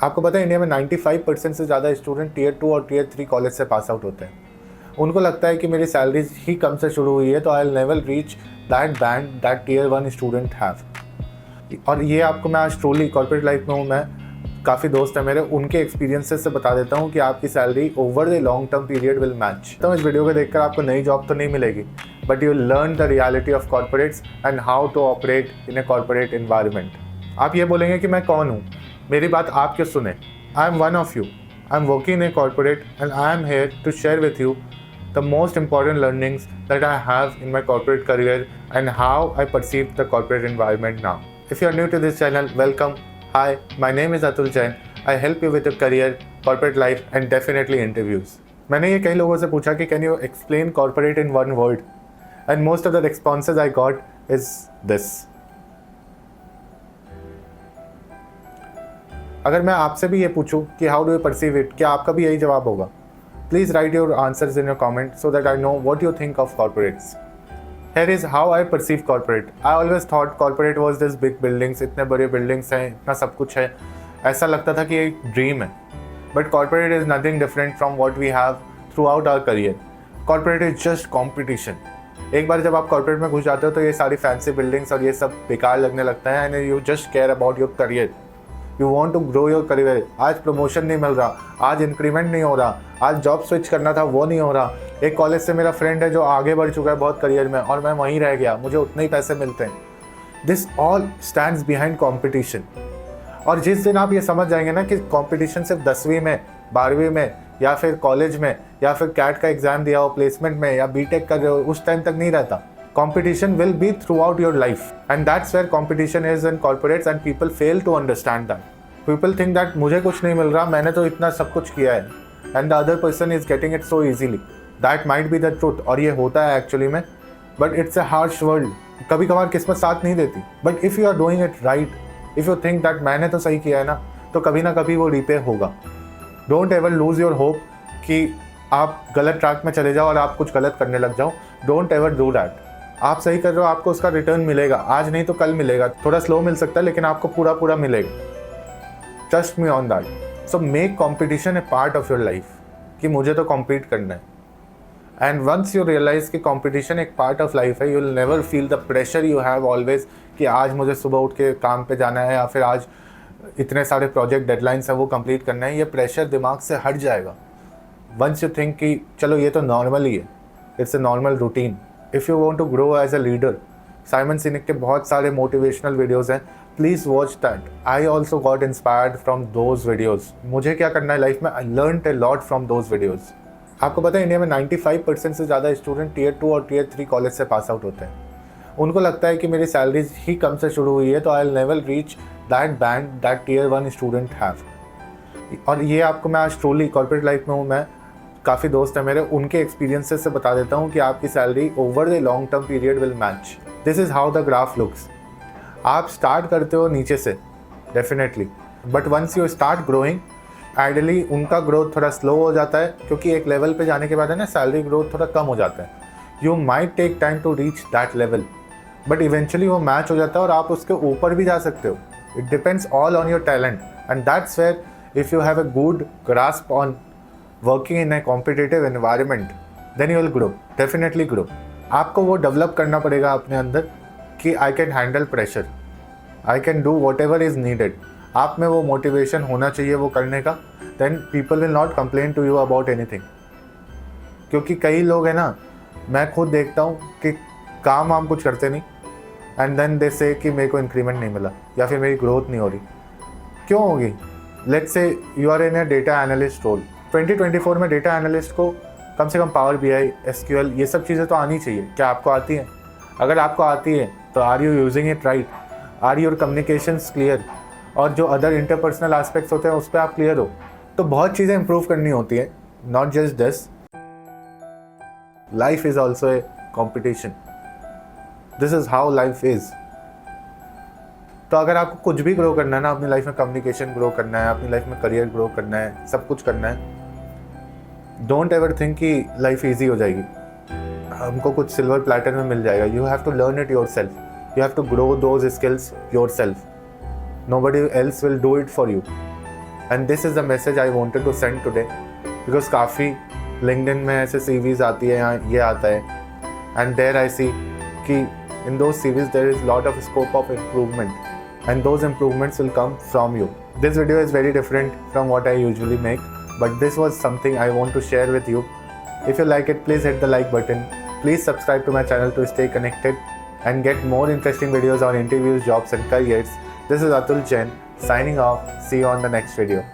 आपको पता है इंडिया में 95% से ज़्यादा स्टूडेंट टियर 2 और टियर 3 कॉलेज से पास आउट होते हैं। उनको लगता है कि मेरी सैलरी ही कम से शुरू हुई है तो I will never reach that band that tier 1 student have. और ये आपको मैं आज ट्रूली कॉर्पोरेट लाइफ में हूँ, मैं काफ़ी दोस्त हैं मेरे, उनके एक्सपीरियंसेस से बता देता हूँ कि आपकी salary over the long term period will match. तो इस वीडियो को देखकर आपको नई जॉब तो नहीं मिलेगी, but you learn the reality of corporates and how to operate in a corporate environment. आप ये बोलेंगे कि मैं कौन हूँ, मेरी बात आप क्यों सुने। I am one of you, I am working in a corporate and I am here to share with you the most important learnings that I have in my corporate career and how I perceive the corporate environment now. If you are new to this channel, welcome. Hi, my name is Atul Jain. I help you with your career, corporate life and definitely interviews. मैंने ये कई लोगों से पूछा कि can you explain corporate in one word? And most of the responses I got is this. अगर मैं आपसे भी ये पूछूं कि how do you perceive it, क्या आपका भी यही जवाब होगा? Please write your answers in your comments so that I know what you think of corporates. Here is how I perceive corporate. I always thought corporate was this big buildings, इतने बड़े buildings हैं, इतना सब कुछ है, ऐसा लगता था कि ये एक ड्रीम है। But corporate is nothing different from what we have throughout our career. Corporate is just competition. एक बार जब आप corporate में घुस जाते हो तो ये सारी fancy buildings और ये सब बेकार लगने लगता है and you just care about your career. You want to grow your career. आज प्रमोशन नहीं मिल रहा, आज इंक्रीमेंट नहीं हो रहा, आज जॉब स्विच करना था वो नहीं हो रहा। एक कॉलेज से मेरा फ्रेंड है जो आगे बढ़ चुका है बहुत करियर में और मैं वहीं रह गया, मुझे उतने ही पैसे मिलते हैं। This all stands behind competition. और जिस दिन आप ये समझ जाएंगे ना कि कॉम्पिटिशन सिर्फ 10वीं में, 12वीं में या फिर कॉलेज में या फिर कैट का एग्जाम दिया हो प्लेसमेंट में या बीटेक कर रहे हो, उस टाइम तक नहीं रहता। Competition will be throughout your life and that's where competition is in corporates and people fail to understand that. People think that मुझे कुछ नहीं मिल रहा, मैंने तो इतना सब कुछ किया है and the other person is getting it so easily. That might be the truth और ये होता है actually में, but it's a harsh world. कभी कभार किस्मत साथ नहीं देती, but if you are doing it right, if you think that मैंने तो सही किया है ना, तो कभी ना कभी वो रिपे होगा। Don't ever lose your hope कि आप गलत ट्रैक में चले जाओ और आप कुछ गलत करने लग जाओ। Don't ever do that. आप सही कर रहे हो, आपको उसका रिटर्न मिलेगा, आज नहीं तो कल मिलेगा, थोड़ा स्लो मिल सकता है लेकिन आपको पूरा मिलेगा। Trust me on that. So make competition A part of your life कि मुझे तो कॉम्पीट करना है। एंड वंस यू रियलाइज कि कॉम्पिटिशन एक पार्ट ऑफ लाइफ है, you will never feel the pressure you have always कि आज मुझे सुबह उठ के काम पे जाना है या फिर आज इतने सारे प्रोजेक्ट डेडलाइंस है वो कंप्लीट करना है। ये प्रेशर दिमाग से हट जाएगा वंस यू थिंक कि चलो ये तो नॉर्मल ही है, it's a normal routine. If you want to grow as a leader, Simon Sinek के बहुत सारे मोटिवेशनल वीडियोज़ हैं, please watch that. I also got inspired from those videos. मुझे क्या करना है लाइफ में, I learn a lot from those videos. आपको पता है इंडिया में 95% से ज़्यादा स्टूडेंट टियर 2 और टियर 3 कॉलेज से पास आउट होते हैं। उनको लगता है कि मेरी सैलरी ही कम से शुरू हुई है तो I will never reach that band that tier 1 student have. और ये आपको मैं आज ट्रूली कॉर्पोरेट लाइफ में हूँ, मैं काफ़ी दोस्त हैं मेरे, उनके एक्सपीरियंसेस से बता देता हूँ कि आपकी salary over the long term period will match. This is how the graph looks. आप स्टार्ट करते हो नीचे से definitely, but once you start growing, ideally उनका ग्रोथ थोड़ा स्लो हो जाता है क्योंकि एक लेवल पे जाने के बाद है ना सैलरी ग्रोथ थोड़ा कम हो जाता है। You might take time to reach that level, but eventually वो मैच हो जाता है और आप उसके ऊपर भी जा सकते हो। It depends all on your talent and that's where if you have a good grasp on working in a competitive environment then you will grow, definitely grow. आपको वो डेवलप करना पड़ेगा अपने अंदर कि I can handle pressure, I can do whatever is needed. आप में वो मोटिवेशन होना चाहिए वो करने का, then people will not complain to you about anything. क्योंकि कई लोग हैं ना, मैं खुद देखता हूँ कि काम वाम कुछ करते नहीं एंड देन दे से कि मेरे को इंक्रीमेंट नहीं मिला या फिर मेरी ग्रोथ नहीं हो रही। क्यों होगी? Let's say you are in a data analyst role. 2024 में डेटा एनालिस्ट को कम से कम पावर BI, SQL ये सब चीज़ें तो आनी चाहिए। क्या आपको आती हैं? अगर आपको आती है तो are you using it right? Are your communications clear? और जो अदर इंटरपर्सनल एस्पेक्ट्स होते हैं उस पर आप क्लियर हो? तो बहुत चीज़ें इंप्रूव करनी होती हैं, not just this. Life is also a competition. This is how life is. तो अगर आपको कुछ भी ग्रो करना है ना अपनी लाइफ में, कम्युनिकेशन ग्रो करना है, अपनी लाइफ में करियर ग्रो करना है, सब कुछ करना है, डोंट एवर थिंक कि लाइफ ईजी हो जाएगी, हमको कुछ सिल्वर प्लेटर में मिल जाएगा। You have to learn it yourself, you have to grow those skills yourself. Nobody else will do it for you. And this is the message I wanted to send today, because काफ़ी LinkedIn में ऐसे CVs आती है, यहाँ ये आता है, and there I सी कि in those CVs there is lot of scope of improvement, and those improvements will come from you. This video is very different from what I usually make, but this was something I want to share with you. If you like it, please hit the like button. Please subscribe to my channel to stay connected and get more interesting videos on interviews, jobs and careers. This is Atul Jain signing off. See you on the next video.